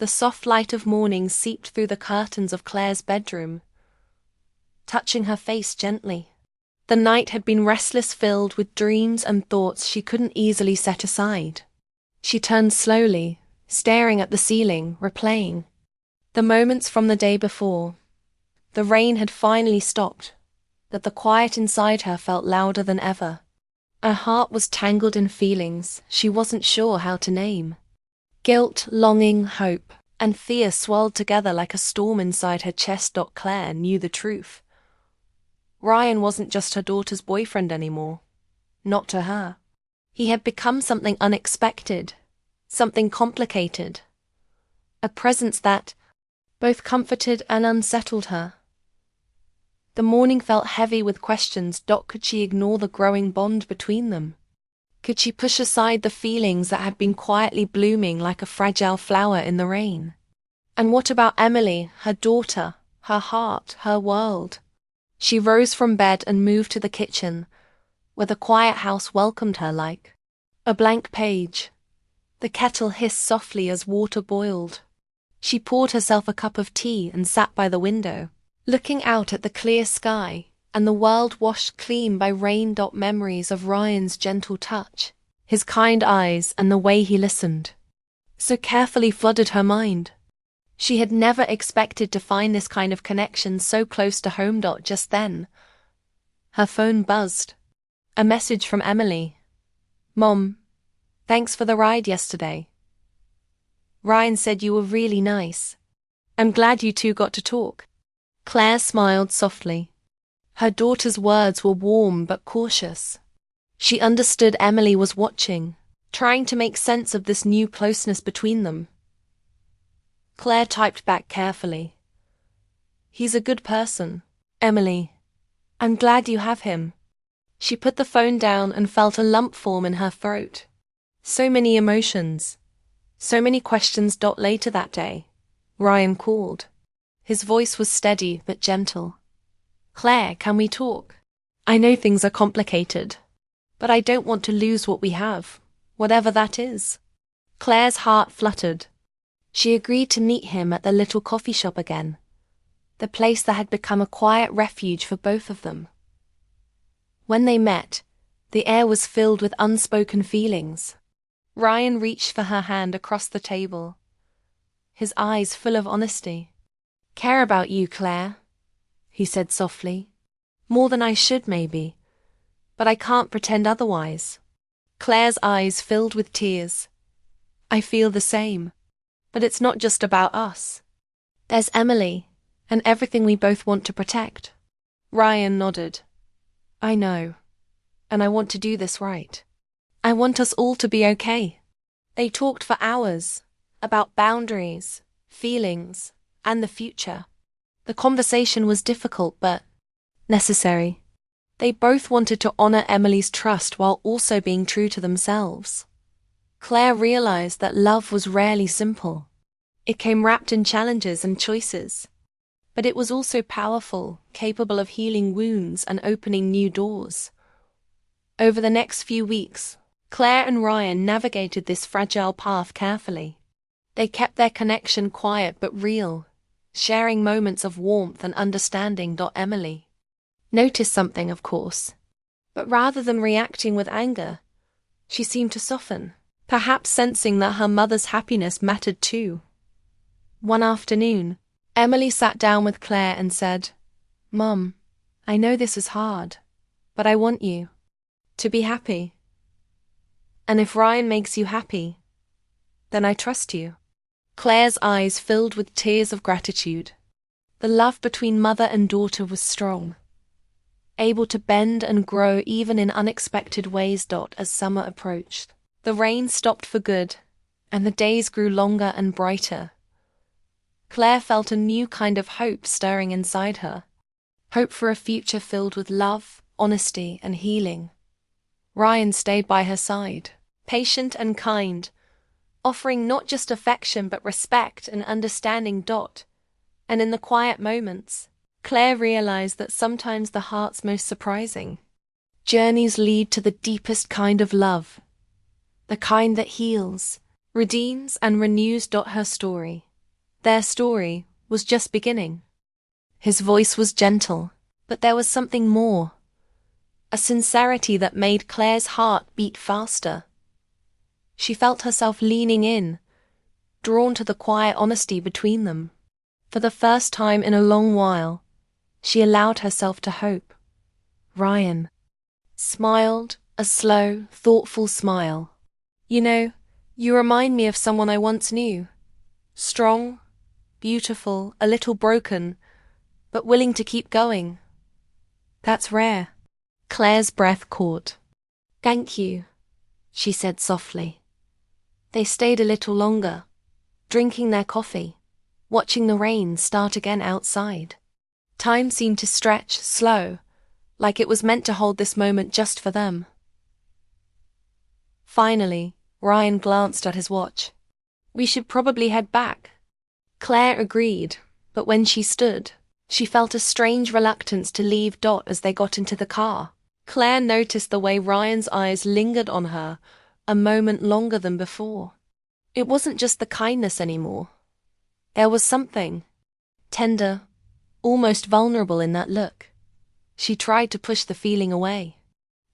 The soft light of morning seeped through the curtains of Claire's bedroom, touching her face gently. The night had been restless, filled with dreams and thoughts she couldn't easily set aside. She turned slowly, staring at the ceiling, replaying the moments from the day before. The rain had finally stopped, but the quiet inside her felt louder than ever. Her heart was tangled in feelings she wasn't sure how to name. Guilt, longing, hope, and fear swirled together like a storm inside her chest. Claire knew the truth. Ryan wasn't just her daughter's boyfriend anymore. Not to her. He had become something unexpected, something complicated. A presence that both comforted and unsettled her. The morning felt heavy with questions. Could she ignore the growing bond between them? Could she push aside the feelings that had been quietly blooming like a fragile flower in the rain? And what about Emily, her daughter, her heart, her world? She rose from bed and moved to the kitchen, where the quiet house welcomed her like a blank page. The kettle hissed softly as water boiled. She poured herself a cup of tea and sat by the window, looking out at the clear sky and the world washed clean by rain. Memories of Ryan's gentle touch, his kind eyes, and the way he listened so carefully flooded her mind. She had never expected to find this kind of connection so close to home. Just then, her phone buzzed. A message from Emily. "Mom, thanks for the ride yesterday. Ryan said you were really nice. I'm glad you two got to talk." Claire smiled softly. Her daughter's words were warm but cautious. She understood Emily was watching, trying to make sense of this new closeness between them. Claire typed back carefully. "He's a good person, Emily. I'm glad you have him." She put the phone down and felt a lump form in her throat. So many emotions, so many questions. Later that day, Ryan called. His voice was steady but gentle. "Claire, can we talk? I know things are complicated, but I don't want to lose what we have, whatever that is." Claire's heart fluttered. She agreed to meet him at the little coffee shop again, the place that had become a quiet refuge for both of them. When they met, the air was filled with unspoken feelings. Ryan reached for her hand across the table, his eyes full of honesty. "Care about you, Claire," he said softly. "More than I should, maybe, but I can't pretend otherwise." Claire's eyes filled with tears. "I feel the same. But it's not just about us. There's Emily, and everything we both want to protect." Ryan nodded. "I know, and I want to do this right. I want us all to be okay." They talked for hours, about boundaries, feelings, and the future. The conversation was difficult but necessary. They both wanted to honor Emily's trust while also being true to themselves. Claire realized that love was rarely simple. It came wrapped in challenges and choices. But it was also powerful, capable of healing wounds and opening new doors. Over the next few weeks, Claire and Ryan navigated this fragile path carefully. They kept their connection quiet but real, sharing moments of warmth and understanding. Emily noticed something, of course, but rather than reacting with anger, she seemed to soften, perhaps sensing that her mother's happiness mattered too. One afternoon, Emily sat down with Claire and said, "Mom, I know this is hard, but I want you to be happy. And if Ryan makes you happy, then I trust you." Claire's eyes filled with tears of gratitude. The love between mother and daughter was strong, able to bend and grow even in unexpected ways. As summer approached, the rain stopped for good, and the days grew longer and brighter. Claire felt a new kind of hope stirring inside her. Hope for a future filled with love, honesty, and healing. Ryan stayed by her side, patient and kind, offering not just affection but respect and understanding. And in the quiet moments, Claire realized that sometimes the heart's most surprising journeys lead to the deepest kind of love, the kind that heals, redeems, and renews. Her story Their story was just beginning. His voice was gentle, but there was something more. A sincerity that made Claire's heart beat faster. She felt herself leaning in, drawn to the quiet honesty between them. For the first time in a long while, she allowed herself to hope. Ryan smiled, a slow, thoughtful smile. You know, you remind me of someone I once knew. Strong, beautiful, a little broken, but willing to keep going. That's rare. Claire's breath caught. Thank you, she said softly. They stayed a little longer, drinking their coffee, watching the rain start again outside. Time seemed to stretch, slow, like it was meant to hold this moment just for them. Finally, Ryan glanced at his watch. We should probably head back. Claire agreed, but when she stood, she felt a strange reluctance to leave Dot as they got into the car. Claire noticed the way Ryan's eyes lingered on her a moment longer than before. It wasn't just the kindness anymore. There was something tender, almost vulnerable in that look. She tried to push the feeling away.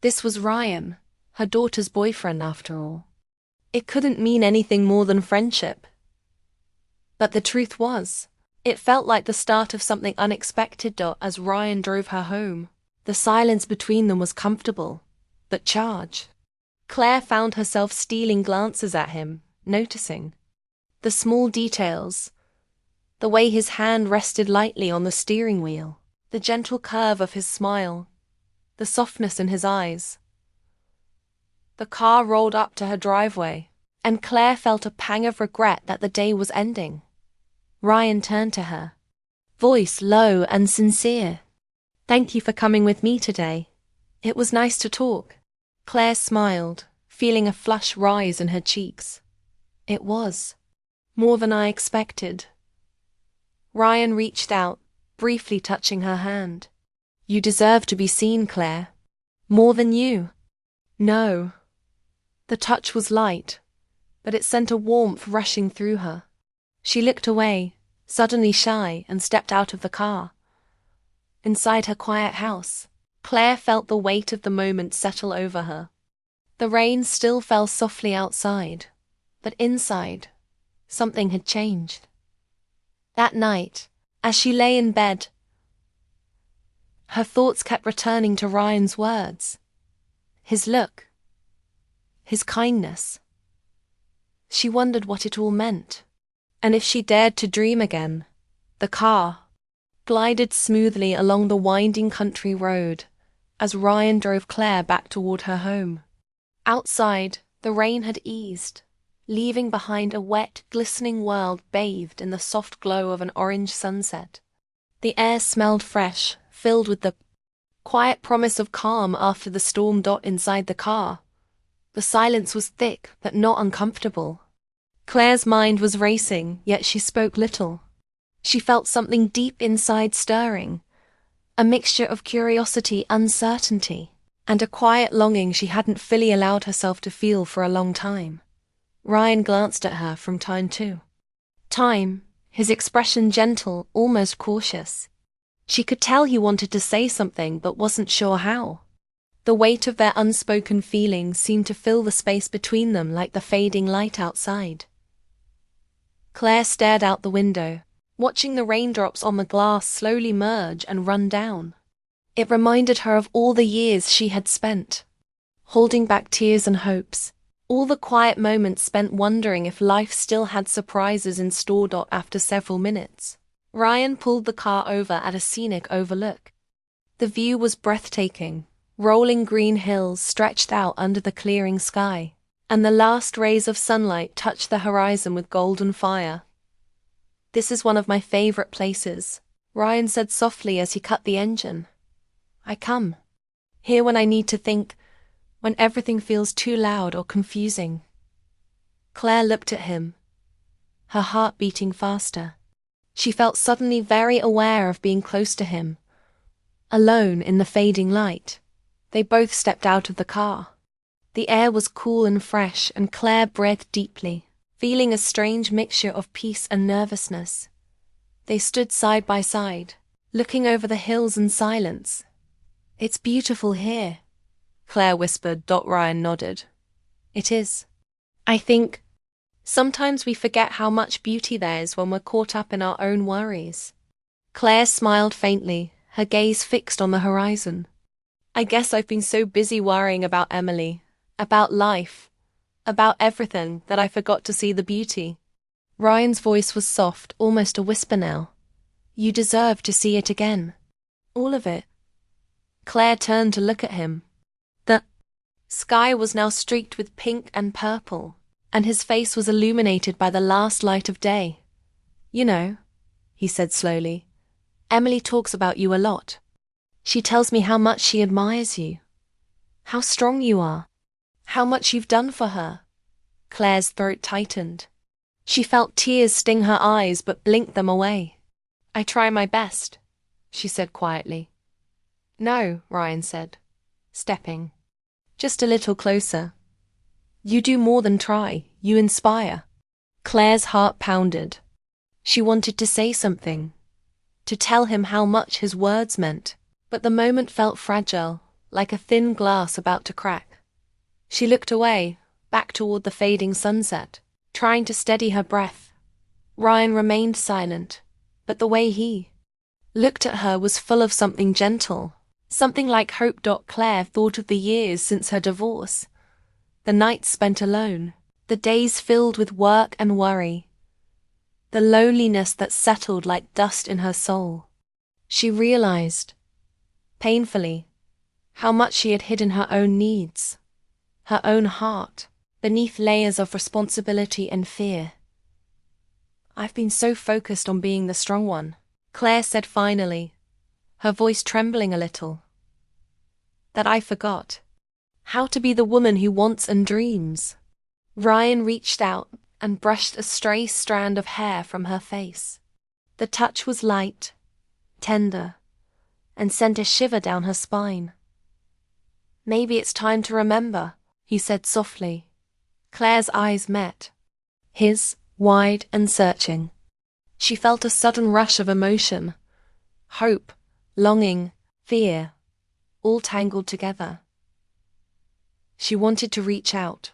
This was Ryan, her daughter's boyfriend after all. It couldn't mean anything more than friendship. But the truth was, it felt like the start of something unexpected. As Ryan drove her home, the silence between them was comfortable, but charged. Claire found herself stealing glances at him, noticing the small details, the way his hand rested lightly on the steering wheel, the gentle curve of his smile, the softness in his eyes. The car rolled up to her driveway, and Claire felt a pang of regret that the day was ending. Ryan turned to her, voice low and sincere. Thank you for coming with me today. It was nice to talk. Claire smiled, feeling a flush rise in her cheeks. It was more than I expected. Ryan reached out, briefly touching her hand. You deserve to be seen, Claire. More than you. No. The touch was light, but it sent a warmth rushing through her. She looked away, suddenly shy, and stepped out of the car. Inside her quiet house, Claire felt the weight of the moment settle over her. The rain still fell softly outside, but inside, something had changed. That night, as she lay in bed, her thoughts kept returning to Ryan's words, his look, his kindness. She wondered what it all meant, and if she dared to dream again. The car glided smoothly along the winding country road as Ryan drove Claire back toward her home. Outside, the rain had eased, leaving behind a wet, glistening world bathed in the soft glow of an orange sunset. The air smelled fresh, filled with the quiet promise of calm after the storm. Inside the car, the silence was thick but not uncomfortable. Claire's mind was racing, yet she spoke little. She felt something deep inside stirring, a mixture of curiosity, uncertainty, and a quiet longing she hadn't fully allowed herself to feel for a long time. Ryan glanced at her from time to time, his expression gentle, almost cautious. She could tell he wanted to say something but wasn't sure how. The weight of their unspoken feelings seemed to fill the space between them like the fading light outside. Claire stared out the window, watching the raindrops on the glass slowly merge and run down. It reminded her of all the years she had spent, holding back tears and hopes, all the quiet moments spent wondering if life still had surprises in store. After several minutes, Ryan pulled the car over at a scenic overlook. The view was breathtaking. Rolling green hills stretched out under the clearing sky, and the last rays of sunlight touched the horizon with golden fire. This is one of my favorite places, Ryan said softly as he cut the engine. I come here when I need to think, when everything feels too loud or confusing. Claire looked at him, her heart beating faster. She felt suddenly very aware of being close to him, alone in the fading light. They both stepped out of the car. The air was cool and fresh, and Claire breathed deeply, feeling a strange mixture of peace and nervousness. They stood side by side, looking over the hills in silence. "It's beautiful here," Claire whispered. Ryan nodded. "It is. I think sometimes we forget how much beauty there is when we're caught up in our own worries." Claire smiled faintly, her gaze fixed on the horizon. "I guess I've been so busy worrying about Emily, about life, about everything, that I forgot to see the beauty." Ryan's voice was soft, almost a whisper now. "You deserve to see it again. All of it." Claire turned to look at him. The sky was now streaked with pink and purple, and his face was illuminated by the last light of day. "You know," he said slowly, "Emily talks about you a lot. She tells me how much she admires you, how strong you are, how much you've done for her." Claire's throat tightened. She felt tears sting her eyes but blinked them away. "I try my best," she said quietly. "No," Ryan said, stepping just a little closer. "You do more than try, you inspire." Claire's heart pounded. She wanted to say something, to tell him how much his words meant, but the moment felt fragile, like a thin glass about to crack. She looked away, back toward the fading sunset, trying to steady her breath. Ryan remained silent, but the way he looked at her was full of something gentle, something like hope. Claire thought of the years since her divorce, the nights spent alone, the days filled with work and worry, the loneliness that settled like dust in her soul. She realized, painfully, how much she had hidden her own needs, her own heart, beneath layers of responsibility and fear. "I've been so focused on being the strong one," Claire said finally, her voice trembling a little, "that I forgot how to be the woman who wants and dreams." Ryan reached out and brushed a stray strand of hair from her face. The touch was light, tender, and sent a shiver down her spine. "Maybe it's time to remember," he said softly. Claire's eyes met, his wide and searching. She felt a sudden rush of emotion, hope, longing, fear, all tangled together. She wanted to reach out,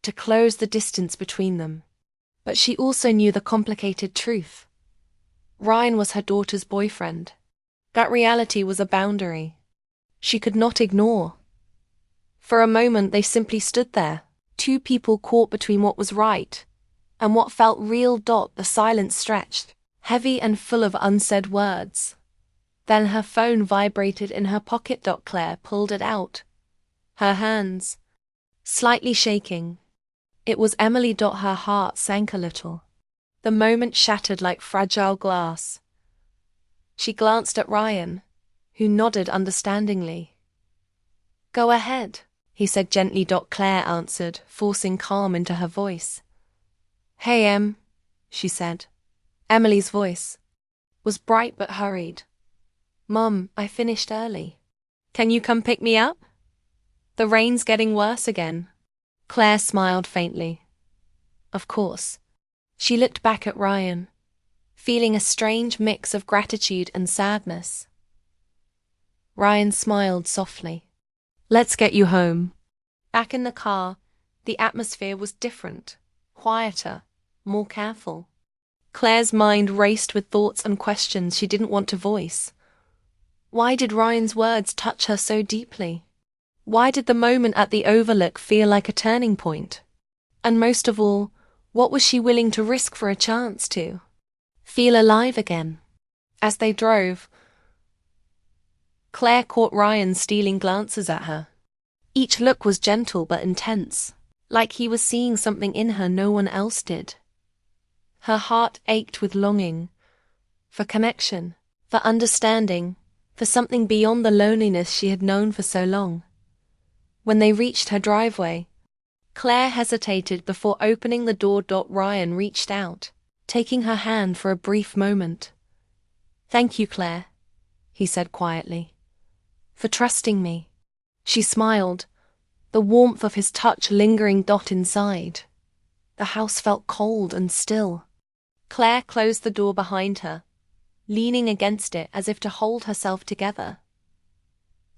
to close the distance between them, but she also knew the complicated truth. Ryan was her daughter's boyfriend. That reality was a boundary she could not ignore. For a moment they simply stood there, two people caught between what was right and what felt real. The silence stretched, heavy and full of unsaid words. Then her phone vibrated in her pocket. Claire pulled it out, her hands slightly shaking. It was Emily. Her heart sank a little. The moment shattered like fragile glass. She glanced at Ryan, who nodded understandingly. "Go ahead," he said gently. Claire answered, forcing calm into her voice. "Hey, Em," she said. Emily's voice was bright but hurried. "Mum, I finished early. Can you come pick me up? The rain's getting worse again." Claire smiled faintly. "Of course." She looked back at Ryan, feeling a strange mix of gratitude and sadness. Ryan smiled softly. "Let's get you home." Back in the car, the atmosphere was different, quieter, more careful. Claire's mind raced with thoughts and questions she didn't want to voice. Why did Ryan's words touch her so deeply? Why did the moment at the overlook feel like a turning point? And most of all, what was she willing to risk for a chance to feel alive again? As they drove, Claire caught Ryan stealing glances at her. Each look was gentle but intense, like he was seeing something in her no one else did. Her heart ached with longing, for connection, for understanding, for something beyond the loneliness she had known for so long. When they reached her driveway, Claire hesitated before opening the door. Ryan reached out, taking her hand for a brief moment. "Thank you, Claire," he said quietly, "for trusting me." She smiled, the warmth of his touch lingering. Inside. The house felt cold and still. Claire closed the door behind her, leaning against it as if to hold herself together.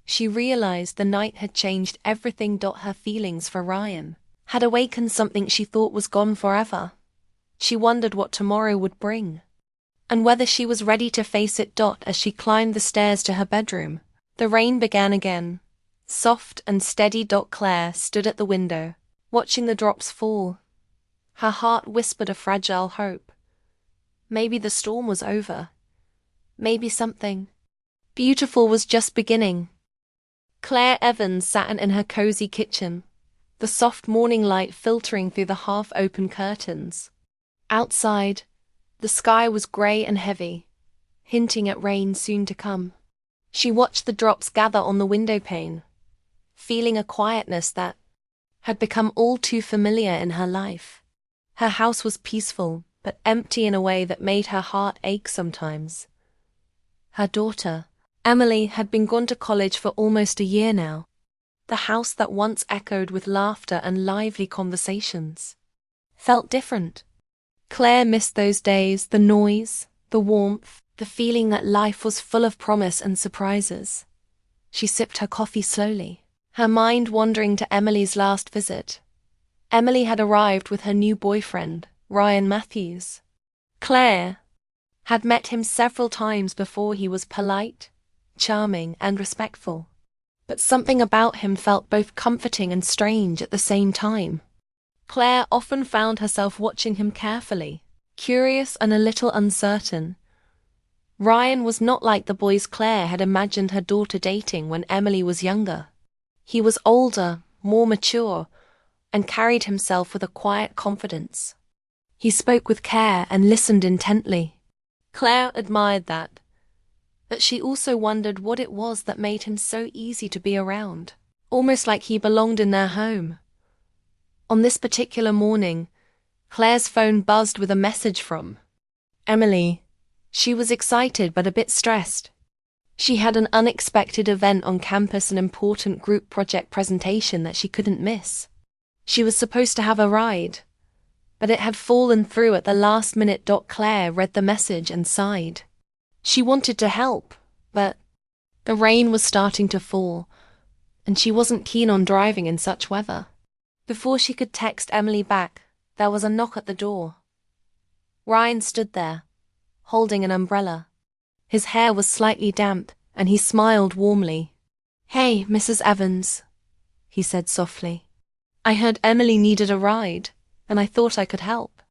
She realized the night had changed everything. Her feelings for Ryan had awakened something she thought was gone forever. She wondered what tomorrow would bring, and whether she was ready to face it. As she climbed the stairs to her bedroom, the rain began again, soft and steady. Claire stood at the window, watching the drops fall. Her heart whispered a fragile hope. Maybe the storm was over. Maybe something beautiful was just beginning. Claire Evans sat in her cozy kitchen, the soft morning light filtering through the half-open curtains. Outside, the sky was grey and heavy, hinting at rain soon to come. She watched the drops gather on the window pane, feeling a quietness that had become all too familiar in her life. Her house was peaceful, but empty in a way that made her heart ache sometimes. Her daughter, Emily, had been gone to college for almost a year now. The house that once echoed with laughter and lively conversations felt different. Claire missed those days, the noise, the warmth, the feeling that life was full of promise and surprises. She sipped her coffee slowly, her mind wandering to Emily's last visit. Emily had arrived with her new boyfriend, Ryan Matthews. Claire had met him several times before. He was polite, charming, and respectful, but something about him felt both comforting and strange at the same time. Claire often found herself watching him carefully, curious and a little uncertain. Ryan was not like the boys Claire had imagined her daughter dating when Emily was younger. He was older, more mature, and carried himself with a quiet confidence. He spoke with care and listened intently. Claire admired that, but she also wondered what it was that made him so easy to be around, almost like he belonged in their home. On this particular morning, Claire's phone buzzed with a message from Emily. She was excited but a bit stressed. She had an unexpected event on campus, an important group project presentation that she couldn't miss. She was supposed to have a ride, but it had fallen through at the last minute. Claire read the message and sighed. She wanted to help, but the rain was starting to fall, and she wasn't keen on driving in such weather. Before she could text Emily back, there was a knock at the door. Ryan stood there, holding an umbrella. His hair was slightly damp, and he smiled warmly. "Hey, Mrs. Evans," he said softly. "I heard Emily needed a ride, and I thought I could help.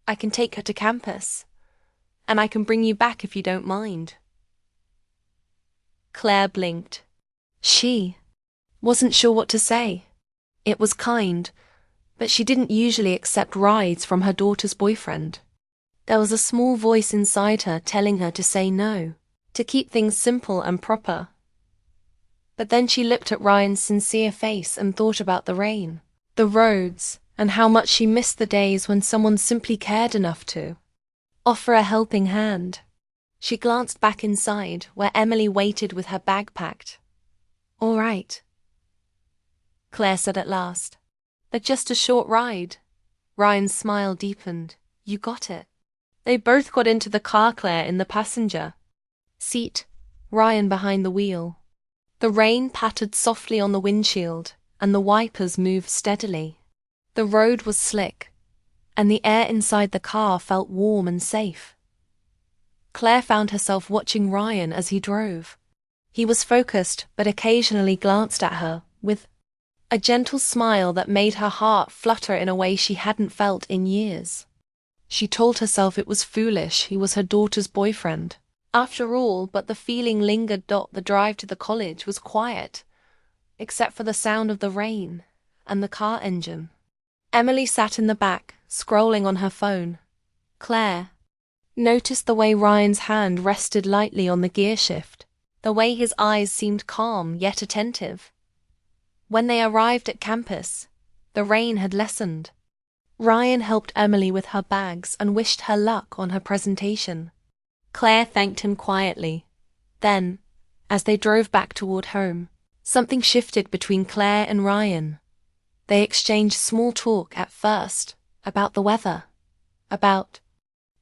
I can take her to campus, and I can bring you back if you don't mind." Claire blinked. She wasn't sure what to say. It was kind, but she didn't usually accept rides from her daughter's boyfriend. There was a small voice inside her telling her to say no, to keep things simple and proper. But then she looked at Ryan's sincere face and thought about the rain, the roads, and how much she missed the days when someone simply cared enough to offer a helping hand. She glanced back inside, where Emily waited with her bag packed. "All right," Claire said at last. "But just a short ride." Ryan's smile deepened. "You got it." They both got into the car, Claire in the passenger seat, Ryan behind the wheel. The rain pattered softly on the windshield, and the wipers moved steadily. The road was slick, and the air inside the car felt warm and safe. Claire found herself watching Ryan as he drove. He was focused, but occasionally glanced at her, with a gentle smile that made her heart flutter in a way she hadn't felt in years. She told herself it was foolish, he was her daughter's boyfriend. After all, but the feeling lingered. The drive to the college was quiet, except for the sound of the rain and the car engine. Emily sat in the back, scrolling on her phone. Claire noticed the way Ryan's hand rested lightly on the gear shift, the way his eyes seemed calm yet attentive. When they arrived at campus, the rain had lessened. Ryan helped Emily with her bags and wished her luck on her presentation. Claire thanked him quietly. Then, as they drove back toward home, something shifted between Claire and Ryan. They exchanged small talk at first, about the weather, about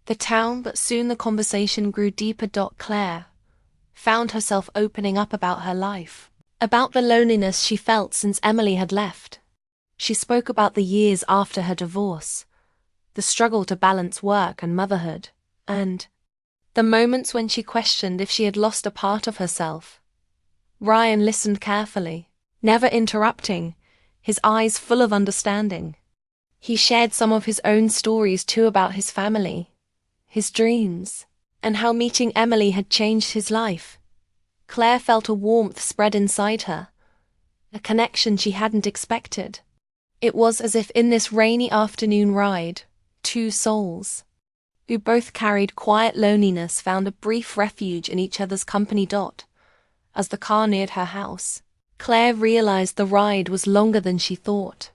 the town, but soon the conversation grew deeper. Claire found herself opening up about her life, about the loneliness she felt since Emily had left. She spoke about the years after her divorce, the struggle to balance work and motherhood, and the moments when she questioned if she had lost a part of herself. Ryan listened carefully, never interrupting, his eyes full of understanding. He shared some of his own stories too, about his family, his dreams, and how meeting Emily had changed his life. Claire felt a warmth spread inside her, a connection she hadn't expected. It was as if in this rainy afternoon ride, two souls, who both carried quiet loneliness, found a brief refuge in each other's company. As the car neared her house, Claire realized the ride was longer than she thought.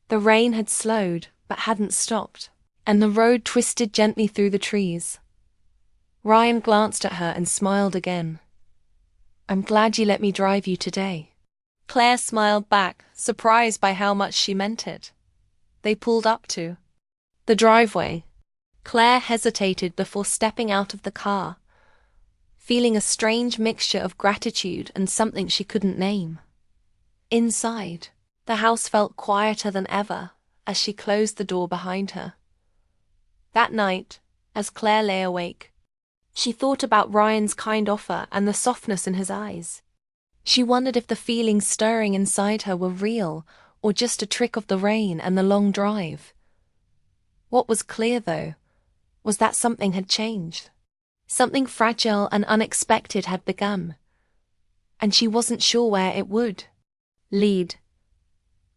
The rain had slowed, but hadn't stopped, and the road twisted gently through the trees. Ryan glanced at her and smiled again. "I'm glad you let me drive you today." Claire smiled back, surprised by how much she meant it. They pulled up to the driveway. Claire hesitated before stepping out of the car, feeling a strange mixture of gratitude and something she couldn't name. Inside, the house felt quieter than ever as she closed the door behind her. That night, as Claire lay awake, she thought about Ryan's kind offer and the softness in his eyes. She wondered if the feelings stirring inside her were real or just a trick of the rain and the long drive. What was clear, though, was that something had changed. Something fragile and unexpected had begun, and she wasn't sure where it would lead.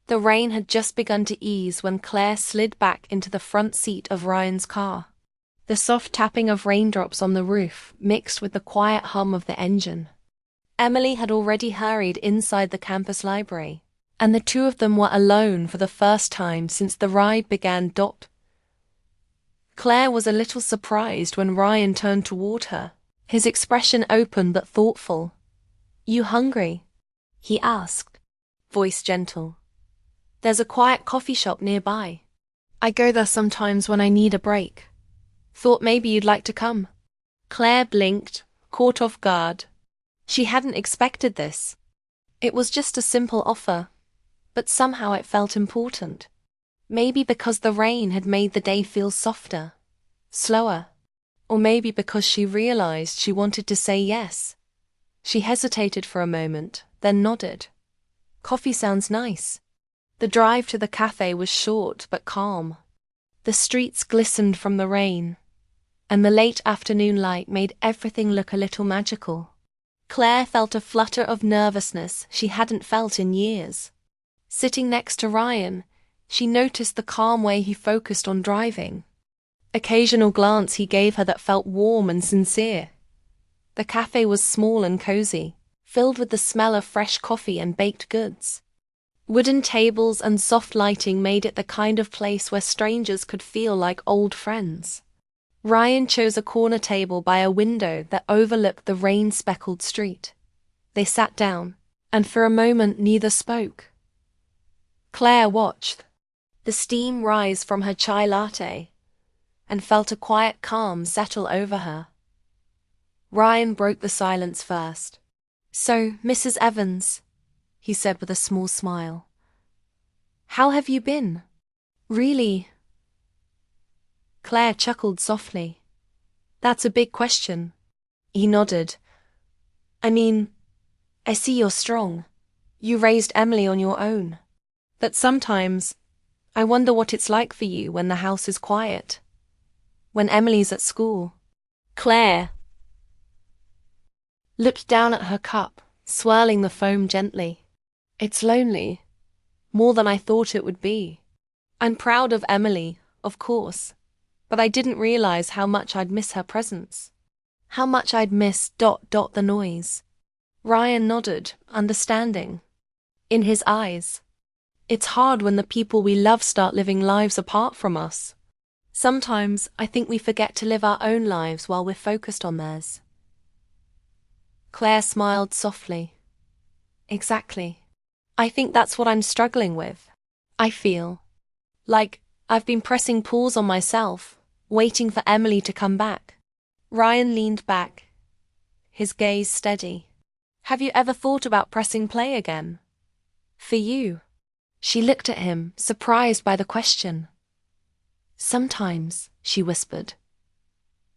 The rain had just begun to ease when Claire slid back into the front seat of Ryan's car. The soft tapping of raindrops on the roof mixed with the quiet hum of the engine. Emily had already hurried inside the campus library, and the two of them were alone for the first time since the ride began. Claire was a little surprised when Ryan turned toward her, his expression open but thoughtful. "You hungry?" he asked, voice gentle. "There's a quiet coffee shop nearby. I go there sometimes when I need a break. Thought maybe you'd like to come." Claire blinked, caught off guard. She hadn't expected this. It was just a simple offer, but somehow it felt important. Maybe because the rain had made the day feel softer, slower, or maybe because she realized she wanted to say yes. She hesitated for a moment, then nodded. "Coffee sounds nice." The drive to the cafe was short but calm. The streets glistened from the rain, and the late afternoon light made everything look a little magical. Claire felt a flutter of nervousness she hadn't felt in years. Sitting next to Ryan, she noticed the calm way he focused on driving. Occasional glance he gave her that felt warm and sincere. The cafe was small and cozy, filled with the smell of fresh coffee and baked goods. Wooden tables and soft lighting made it the kind of place where strangers could feel like old friends. Ryan chose a corner table by a window that overlooked the rain-speckled street. They sat down, and for a moment neither spoke. Claire watched the steam rise from her chai latte and felt a quiet calm settle over her. Ryan broke the silence first. "So, Mrs. Evans," he said with a small smile, "how have you been? Really?" Claire chuckled softly. "That's a big question." He nodded. "I mean, I see you're strong. You raised Emily on your own. But sometimes, I wonder what it's like for you when the house is quiet. When Emily's at school." Claire looked down at her cup, swirling the foam gently. "It's lonely. More than I thought it would be. I'm proud of Emily, of course, but I didn't realize how much I'd miss her presence. How much I'd miss ... the noise." Ryan nodded, understanding. In his eyes, "It's hard when the people we love start living lives apart from us. Sometimes I think we forget to live our own lives while we're focused on theirs." Claire smiled softly. "Exactly. I think that's what I'm struggling with. I feel like I've been pressing pause on myself, waiting for Emily to come back. Ryan leaned back, his gaze steady. Have you ever thought about pressing play again? For you? She looked at him, surprised by the question. Sometimes, she whispered.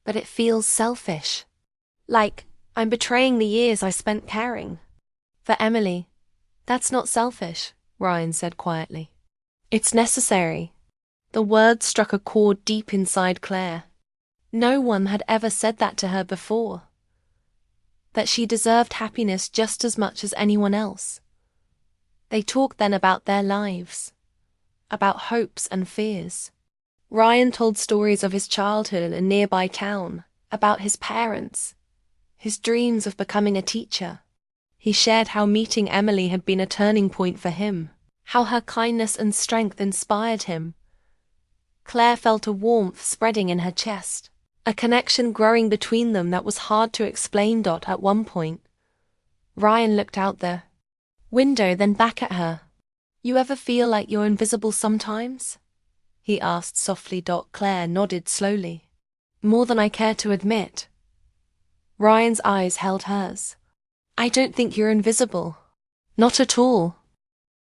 But it feels selfish. Like, I'm betraying the years I spent caring. For Emily, that's not selfish, Ryan said quietly. It's necessary. The words struck a chord deep inside Claire. No one had ever said that to her before. That she deserved happiness just as much as anyone else. They talked then about their lives, about hopes and fears. Ryan told stories of his childhood in a nearby town, about his parents, his dreams of becoming a teacher. He shared how meeting Emily had been a turning point for him, how her kindness and strength inspired him. Claire felt a warmth spreading in her chest, a connection growing between them that was hard to explain. At one point, Ryan looked out the window, then back at her. You ever feel like you're invisible sometimes? He asked softly. Claire nodded slowly. More than I care to admit. Ryan's eyes held hers. I don't think you're invisible. Not at all.